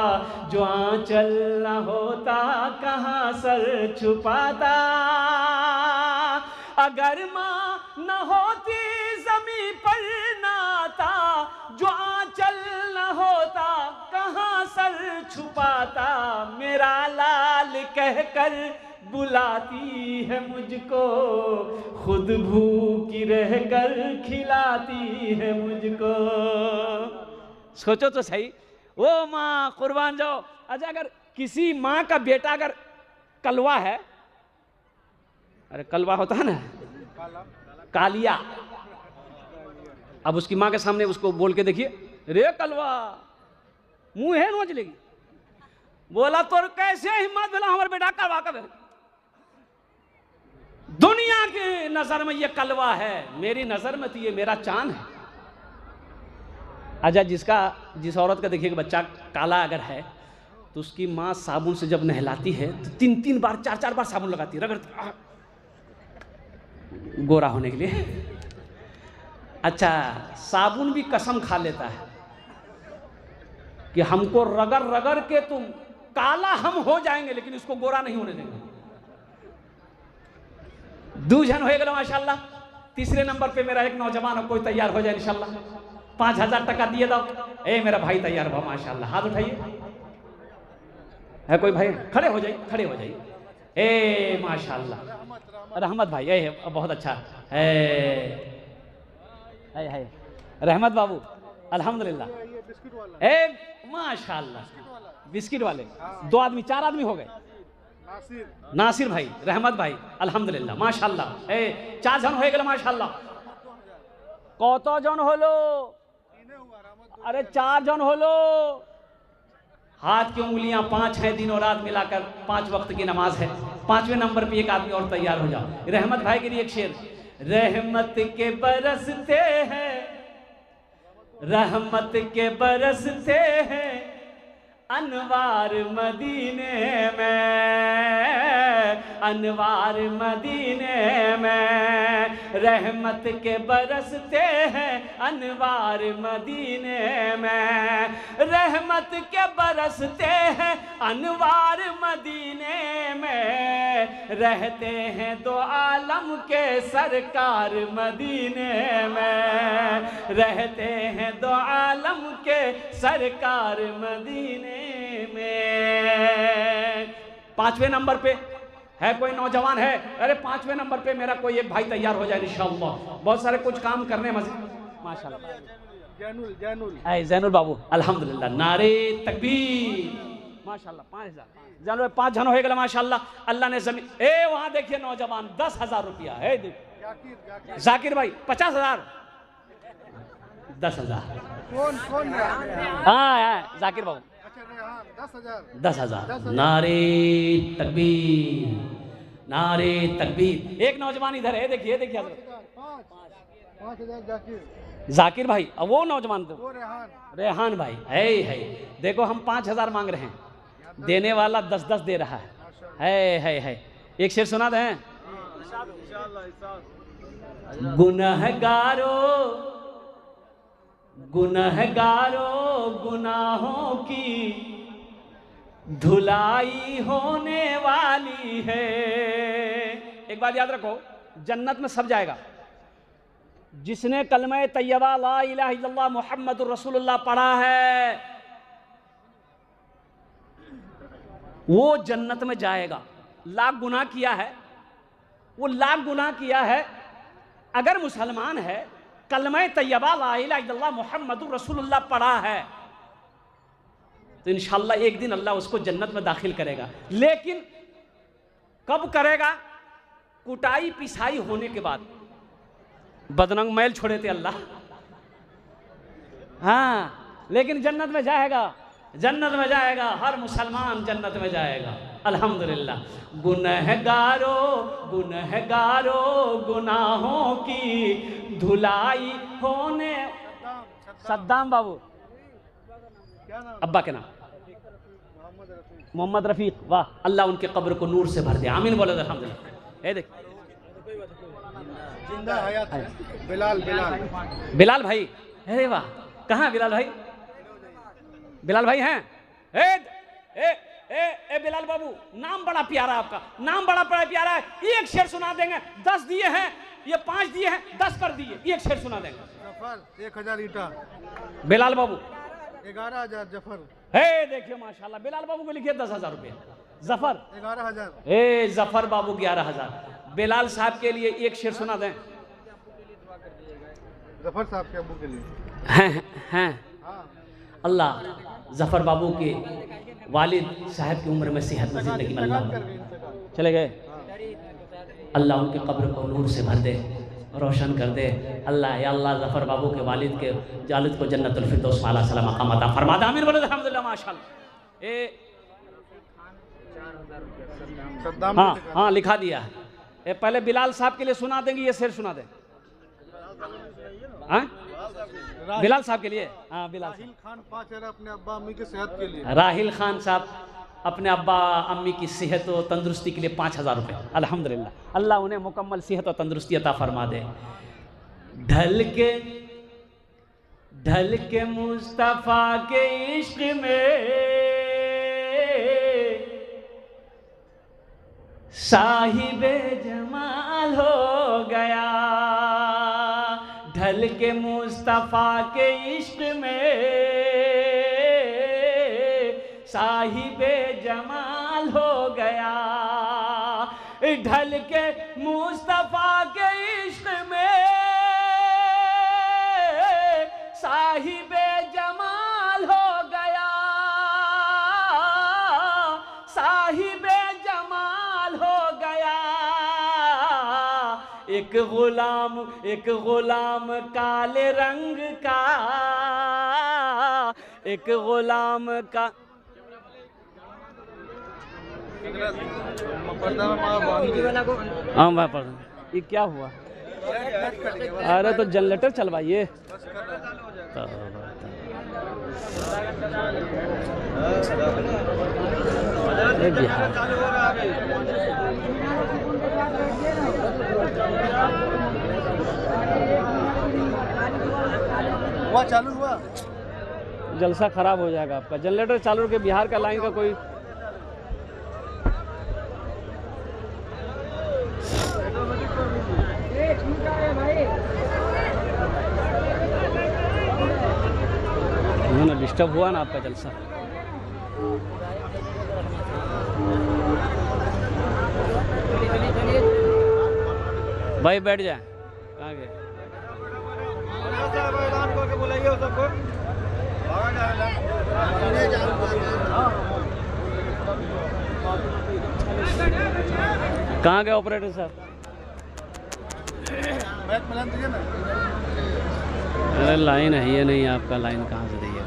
जो आंचल न होता कहाँ सर छुपाता। अगर माँ न होती ज़मी पर नाता, जो आंचल न होता कहाँ सर छुपाता। मेरा लाल कहकर बुलाती है मुझको, खुद भूखी रहकर खिलाती है मुझको। सोचो तो सही, वो माँ कुर्बान जाओ। अच्छा अगर किसी माँ का बेटा अगर कलवा है, अरे कलवा होता है ना, कालिया, अब उसकी माँ के सामने उसको बोल के देखिए, रे कलवा, मुंह है नोच लेगी। बोला तो कैसे हिम्मत मिला हमारे बेटा कलवा कर? दुनिया की नजर में ये कलवा है, मेरी नजर में तो ये मेरा चांद है। अच्छा जिस औरत का देखिए बच्चा काला अगर है तो उसकी माँ साबुन से जब नहलाती है तो 3-3 बार 4-4 बार साबुन लगाती है, रगड़ती, गोरा होने के लिए। अच्छा साबुन भी कसम खा लेता है कि हमको रगड़ रगड़ के तुम काला हम हो जाएंगे लेकिन इसको गोरा नहीं होने देंगे। 2 जन हो गए माशाल्लाह। तीसरे नंबर पे मेरा एक नौजवान हो, कोई तैयार हो जाए इंशाल्लाह। 5,000 टका दिए दो। ए मेरा भाई तैयार हुआ माशाल्लाह, हाथ उठाइए। है कोई भाई? खड़े हो जाइए, खड़े हो जाइए। ए माशाल्लाह, रहमत भाई, ए बहुत अच्छा है रहमत बाबू, अल्हम्दुलिल्लाह। ए माशाल्लाह, बिस्किट वाले 2 आदमी, 4 आदमी हो गए। नासिर भाई, रहमत भाई, अल्हम्दुलिल्लाह माशाल्लाह। ए 4 जन हो गए माशाल्लाह। कत जन हलो? अरे 4 जन हलो। हाथ की उंगलियां 5 हैं, दिनों रात मिलाकर 5 वक्त की नमाज है। 5वें नंबर पे एक आदमी और तैयार हो जाओ। रहमत भाई के लिए एक शेर। रहमत के बरसते हैं, रहमत के बरसते हैं अनवार मदीने में, अनवार मदीने में, रहमत के बरसते हैं अनवार मदीने में, रहमत के बरसते हैं अनवार मदीने में, रहते हैं दो आलम के सरकार मदीने में, रहते हैं दो आलम के सरकार मदीने में। 5वें नंबर पे है कोई नौजवान है? अरे 5वें नंबर पे मेरा कोई एक भाई तैयार हो जाए इंशाअल्लाह। बहुत सारे कुछ काम करने मस्जिद माशाल्लाह। जैनुल जैनुल जैनुल बाबू अल्हम्दुलिल्लाह, नारे तकबीर माशाल्लाह। 5000 जानो 5 जन हो गए माशाल्लाह। अल्लाह ने जमीन ए वहां देखिए नौजवान 10,000 रुपया है। जाकिर भाई 50,000 10,000 कौन कौन हाँ जाकिर बाबू 10,000 नारे तकबीर, नारे तकबीर। एक नौजवान इधर है, देखिए देखिए 5,000 जाकिर जाकिर भाई। अब वो नौजवान तो वो रेहान भाई है। देखो हम 5,000 मांग रहे हैं, देने वाला 10-10 दे रहा है। एक शेर सुना दें। गुनहगारो गुनहगारो गुनाहों की धुलाई होने वाली है। एक बात याद रखो, जन्नत में सब जाएगा जिसने कलमा तैयबा ला इलाहा इल्लल्लाह मुहम्मदुर रसूलुल्लाह पढ़ा है, वो जन्नत में जाएगा। लाख गुनाह किया है, वो लाख गुनाह किया है, अगर मुसलमान है, कलमा तैयबा ला इलाहा इल्लल्लाह मुहम्मदुर रसूलुल्लाह पढ़ा है, तो इंशाअल्लाह एक दिन अल्लाह उसको जन्नत में दाखिल करेगा। लेकिन कब करेगा? कुटाई पिसाई होने के बाद। बदनंग मैल छोड़े थे अल्लाह, हाँ, लेकिन जन्नत में जाएगा, जन्नत में जाएगा, हर मुसलमान जन्नत में जाएगा अल्हम्दुलिल्लाह। गुनहगारो गुनहगारो गुनाहों की धुलाई होने। सद्दाम बाबू क्या नाम? अब्बा के नाम मोहम्मद रफीक। वाह, अल्लाह उनके कब्र को नूर से भर दे, आमीन बोलो अल्हम्दुलिल्लाह। ये देख जिंदा हयात है बिलाल बिलाल बिलाल भाई। अरे वाह, कहाँ बिलाल भाई? बिलाल भाई हैं? ए ए ए ए बिलाल बाबू, नाम बड़ा प्यारा आपका, नाम बड़ा प्यारा है। एक शेर सुना देंगे। 10 दिए हैं, ये 5 दिए हैं, 10 कर दिए, एक शेर सुना देंगे। जफर 1000 ईटा। बिलाल बाबू 11,000 जफर। हे देखिए माशाल्लाह, बिलाल बाबू को लिखिए 10,000 रुपये। जफर 11,000। ए जफर बाबू 11,000। बिलाल साहब के लिए एक शेर सुना दें। जफर साहब के अबू के लिए हैं अल्लाह जफर बाबू के वालिद साहब की उम्र में सेहत में जिंदगी में अल्लाह चले गए, अल्लाह उनके कब्र को नूर से भर दे, रोशन कर दे। अल्लाह या अल्लाह जफर बाबू के वालिद के जालिद को जन्नतुल फिरदौस आला सलाम मकाम अता फरमा दे, आमीन बोलो अल्हम्दुलिल्लाह माशाअल्लाह। ए हाँ हाँ लिखा दिया है। ए पहले बिलाल साहब के लिए सुना देंगे, ये शेर सुना दें। हाँ बिलाल साहब के लिए। हाँ बिलाल राहिल खान 5,000 अपने अब्बा अम्मी की सेहत के लिए। राहिल खान साहब अपने अब्बा अम्मी की सेहत और तंदुरुस्ती के लिए 5,000 रुपये। अल्हम्दुलिल्लाह, अल्लाह उन्हें मुकम्मल सेहत और तंदुरुस्ती अता फरमा दे। ढल के मुस्तफ़ा के इश्क में साहिबे जमाल हो गया, ढल के मुस्तफ़ा के इश्क में साहिबे जमाल हो गया, ढल के मुस्तफ़ा के इश्क में साहिबे जमाल हो गया, साहिबे जमाल हो गया। एक गुलाम काले रंग का, एक गुलाम का हाँ भाई पर ये क्या हुआ? अरे तो जनरेटर चलवाइए। हुआ चालू हुआ, जलसा खराब हो जाएगा आपका। जनरेटर चालू के बिहार का लाइन का कोई ना डिस्टर्ब हुआ ना आपका जलसा। भाई बैठ जाए। कहाँ गए? कहाँ गए ऑपरेटर साहब? अरे लाइन है ये नहीं, आपका लाइन कहाँ से दिएगा?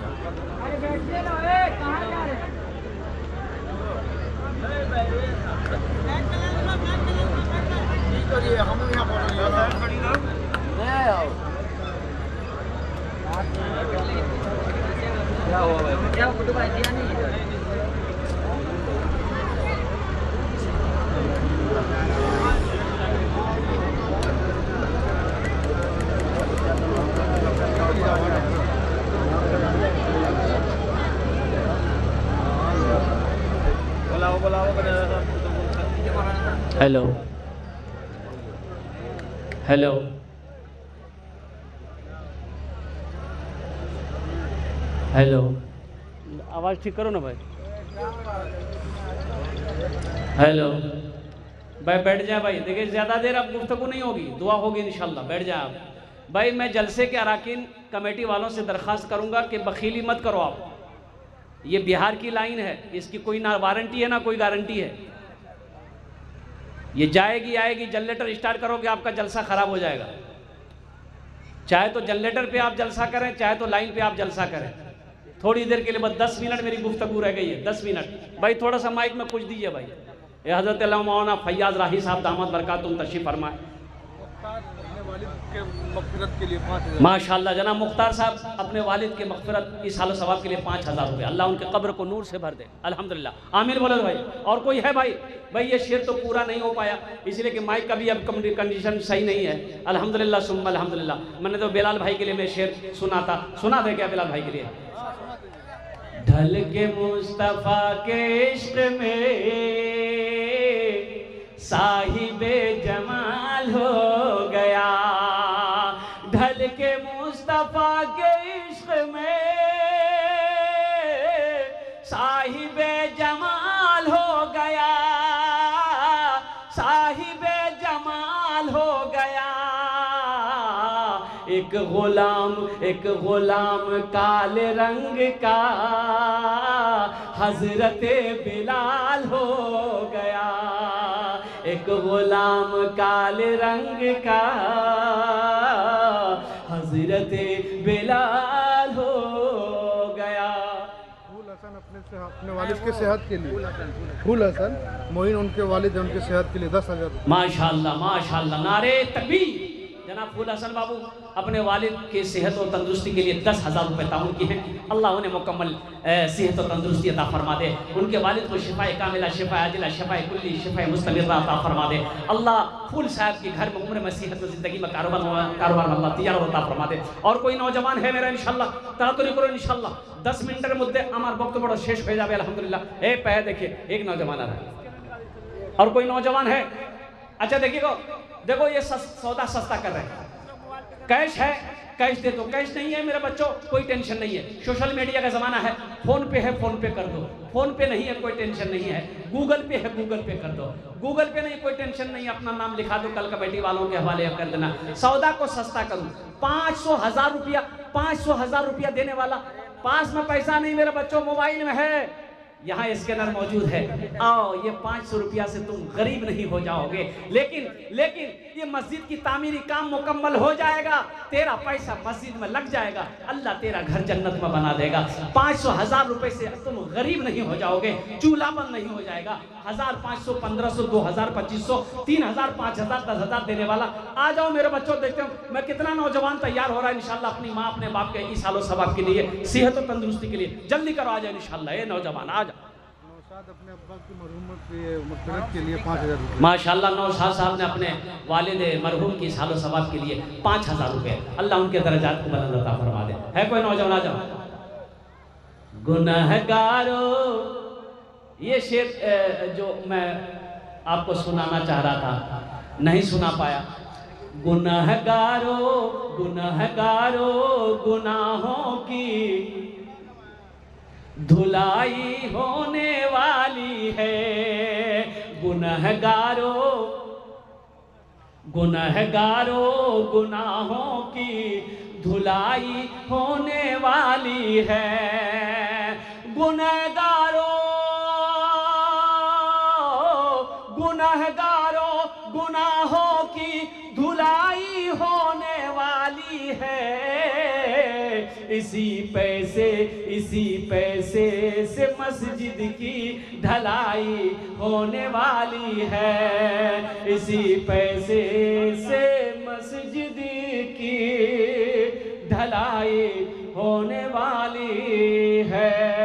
हेलो हेलो हेलो, आवाज़ ठीक करो ना भाई। हेलो भाई बैठ जाए भाई। देखिए ज़्यादा देर अब गुफ्तगू नहीं होगी, दुआ होगी इंशाल्लाह। बैठ जाए आप भाई। मैं जलसे के अराकीन कमेटी वालों से दरख्वास्त करूंगा कि बखीली मत करो आप। ये बिहार की लाइन है, इसकी कोई ना वारंटी है ना कोई गारंटी है। ये जाएगी आएगी, जनरेटर स्टार्ट करोगे आपका जलसा खराब हो जाएगा। चाहे तो जनरेटर पे आप जलसा करें, चाहे तो लाइन पे आप जलसा करें। थोड़ी देर के लिए बस 10 मिनट मेरी गुफ्तगू रह गई है, 10 मिनट भाई। थोड़ा सा माइक में कुछ दीजिए भाई। ये हज़रत मौलाना फैयाज राही साहब दामद बरकातुहुम तशरीफ फरमाए। माशाअल्लाह जनाब मुख्तार साहब अपने वालिद के मग़फ़िरत इस हाल सवाब के लिए 5000 रुपये, अल्लाह उनके कब्र को नूर से भर दे। अल्हम्दुलिल्लाह आमीन बोलो भाई। और कोई है भाई? भाई ये शेर तो पूरा नहीं हो पाया इसलिए कि माइक का भी अब कंडीशन सही नहीं है। अल्हम्दुलिल्लाह सुम्मा अल्हम्दुलिल्लाह। मैंने तो बिलाल भाई के लिए मैं शेर सुना था, सुना दे क्या बिलाल भाई के लिए? ढल के मुस्तफ़ा के इश्क में साहिबे जमाल हो गया। ढल के मुस्तफ़ा के इश्क में साहिबे जमाल हो गया। साहिबे जमाल हो गया। एक गुलाम काले रंग का हजरते बिलाल हो गया। एक गुलाम काले रंग का हजरते बिलाल हो गया। फूल हसन अपने वालिद के सेहत के लिए, फूल हसन मोइन उनके वालिद उनके सेहत के लिए 10,000। माशाअल्लाह माशाअल्लाह, नारे तकबीर। जनाब फूल हसन बाबू अपने वालिद के सेहत और तंदुरुस्ती के लिए 10,000 रुपये ताउन की हैं। अल्लाह उन्हें मुकम्मल सेहत और तंदुरुस्ती अता फरमा दे। उनके वालिद को शिफाए कामिला, शिफाए आजिला, शिफाए कुल्ली, शिफाए मुस्तमिर्रा अता फरमा दे। अल्लाह फूल साहब के घर में उम्र में सेहत और ज़िंदगी में कारोबार में अल्लाह तिजारत अता फरमा दे। और कोई नौजवान है मेरा इंशाल्लाह तरातुरी करो इंशाल्लाह 10 मिनटेर मुद्दे আমার বক্তব্য শেষ হয়ে যাবে আলহামদুলিল্লাহ। ए पे देखिए एक नौजवान आ रहा है। और कोई नौजवान है? अच्छा देखो ये सौदा सस्ता कर रहे हैं। कैश है कैश दे दो, कैश नहीं है मेरे बच्चों कोई टेंशन नहीं है। सोशल मीडिया का ज़माना है, फ़ोन पे है फ़ोन पे कर दो। फ़ोन पे नहीं है कोई टेंशन नहीं है। गूगल पे है गूगल पे कर दो। गूगल पे नहीं कोई टेंशन नहीं, अपना नाम लिखा दो, कल कमेटी वालों के हवाले कर देना। सौदा को सस्ता करूँ 500,000 रुपया, 500,000 रुपया देने वाला। पास में पैसा नहीं मेरे बच्चों, मोबाइल में है। यहाँ स्कैनर मौजूद है, आओ, ये 500 रुपया से तुम गरीब नहीं हो जाओगे, लेकिन ये मस्जिद की तामीरी काम मुकम्मल हो जाएगा, तेरा पैसा मस्जिद में लग जाएगा, अल्लाह तेरा घर जन्नत में बना देगा। 500-1000 रुपए से तुम गरीब नहीं हो जाओगे, चूल्हा बंद नहीं हो जाएगा। 1000, 500, 1500, 2000, 2500, 3000, 5000, 10,000 देने वाला। आ जाओ मेरे बच्चों, देखते हो मैं कितना नौजवान तैयार हो रहा है इंशाल्लाह अपनी माँ अपने बाप के इस हालो सवाब के लिए, सेहत और तंदुरुस्ती के लिए। जल्दी करो, आ जाए इंशाल्लाह। ये नौजवान आ जाओ। नौशाद अपने अब्बा की मग़फ़िरत के लिए 5000 रुपये। माशाल्लाह, नौशाद साहब ने अपने वालिद मरहूम की सालो सवाब के लिए 5000 रुपये, अल्लाह उनके दर्जात को बुलंद अता फरमा दे। है कोई नौजवान? आ जाओ। गुनहगारो, ये शेर जो मैं आपको सुनाना चाह रहा था, नहीं सुना पाया। गुनहगारो गुनहगारो गुनाहों की धुलाई होने वाली है। गुनहगारो गुनहगारो गुनाहों की धुलाई होने वाली है। गुनहगारो गुनहगारो गुनाहों की धुलाई होने वाली है। इसी पैसे से मस्जिद की ढलाई होने वाली है। इसी पैसे से मस्जिद की ढलाई होने वाली है।